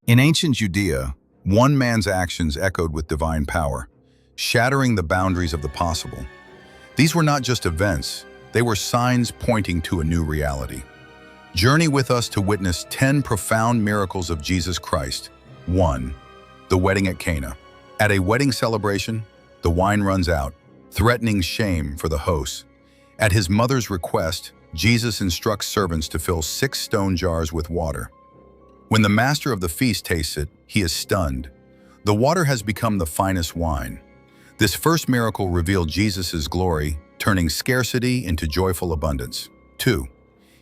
In ancient Judea, one man's actions echoed with divine power, shattering the boundaries of the possible. These were not just events, they were signs pointing to a new reality. Journey with us to witness 10 profound miracles of Jesus Christ. 1. The wedding at Cana. At a wedding celebration, the wine runs out, threatening shame for the hosts. At his mother's request, Jesus instructs servants to fill 6 stone jars with water. When the master of the feast tastes it, he is stunned. The water has become the finest wine. This first miracle revealed Jesus' glory, turning scarcity into joyful abundance. 2.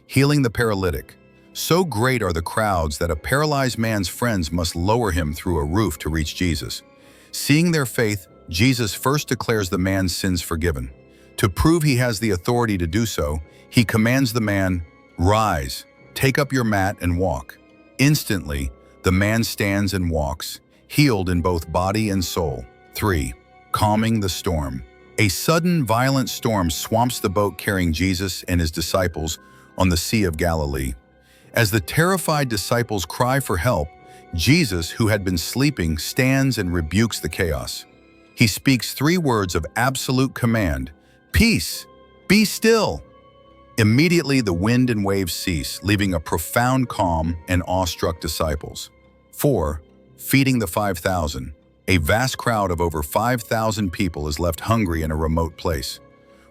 Healing the paralytic. So great are the crowds that a paralyzed man's friends must lower him through a roof to reach Jesus. Seeing their faith, Jesus first declares the man's sins forgiven. To prove he has the authority to do so, he commands the man, "Rise, take up your mat and walk." Instantly, the man stands and walks, healed in both body and soul. 3. Calming the storm. A sudden, violent storm swamps the boat carrying Jesus and his disciples on the Sea of Galilee. As the terrified disciples cry for help, Jesus, who had been sleeping, stands and rebukes the chaos. He speaks 3 words of absolute command: "Peace, be still." Immediately, the wind and waves cease, leaving a profound calm and awestruck disciples. 4. Feeding the 5,000. A vast crowd of over 5,000 people is left hungry in a remote place.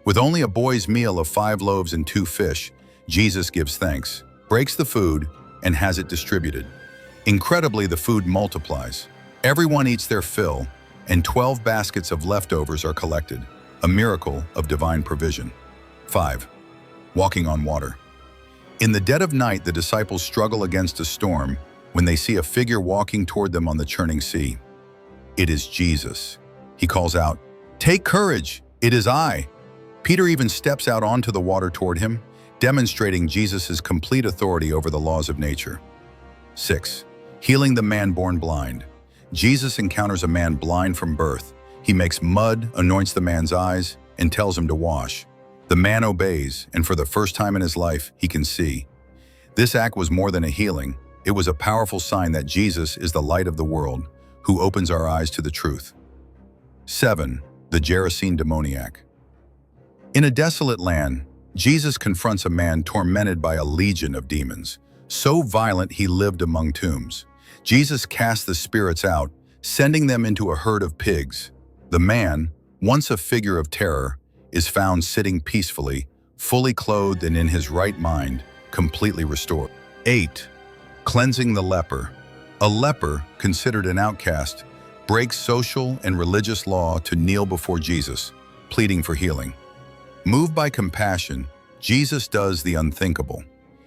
With only a boy's meal of 5 loaves and 2 fish, Jesus gives thanks, breaks the food, and has it distributed. Incredibly, the food multiplies. Everyone eats their fill, and 12 baskets of leftovers are collected, a miracle of divine provision. 5. Walking on water. In the dead of night, the disciples struggle against a storm when they see a figure walking toward them on the churning sea. It is Jesus. He calls out, "Take courage, it is I." Peter even steps out onto the water toward him, demonstrating Jesus' complete authority over the laws of nature. 6. Healing the man born blind. Jesus encounters a man blind from birth. He makes mud, anoints the man's eyes, and tells him to wash. The man obeys, and for the first time in his life, he can see. This act was more than a healing. It was a powerful sign that Jesus is the light of the world, who opens our eyes to the truth. 7. The Gerasene demoniac. In a desolate land, Jesus confronts a man tormented by a legion of demons, so violent he lived among tombs. Jesus casts the spirits out, sending them into a herd of pigs. The man, once a figure of terror, is found sitting peacefully, fully clothed and in his right mind, completely restored. 8. Cleansing the leper. A leper, considered an outcast, breaks social and religious law to kneel before Jesus, pleading for healing. Moved by compassion, Jesus does the unthinkable.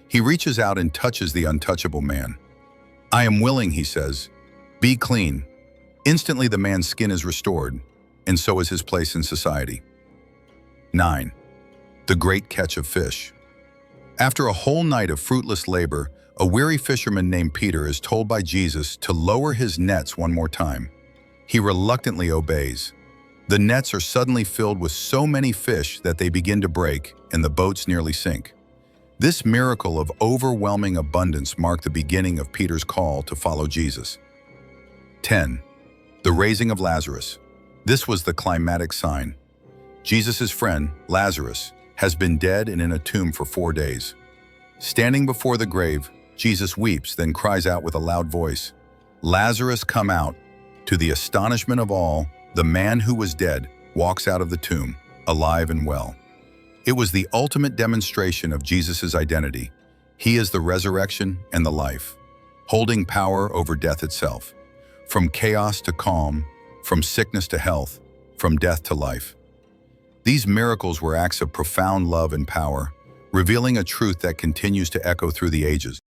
He reaches out and touches the untouchable man. "I am willing," he says. "Be clean." Instantly, the man's skin is restored, and so is his place in society. 9. The great catch of fish. After a whole night of fruitless labor, a weary fisherman named Peter is told by Jesus to lower his nets one more time. He reluctantly obeys. The nets are suddenly filled with so many fish that they begin to break and the boats nearly sink. This miracle of overwhelming abundance marked the beginning of Peter's call to follow Jesus. 10. The raising of Lazarus. This was the climatic sign. Jesus' friend, Lazarus, has been dead and in a tomb for 4 days. Standing before the grave, Jesus weeps, then cries out with a loud voice, "Lazarus, come out." To the astonishment of all, the man who was dead walks out of the tomb, alive and well. It was the ultimate demonstration of Jesus' identity. He is the resurrection and the life, holding power over death itself. From chaos to calm, from sickness to health, from death to life. These miracles were acts of profound love and power, revealing a truth that continues to echo through the ages.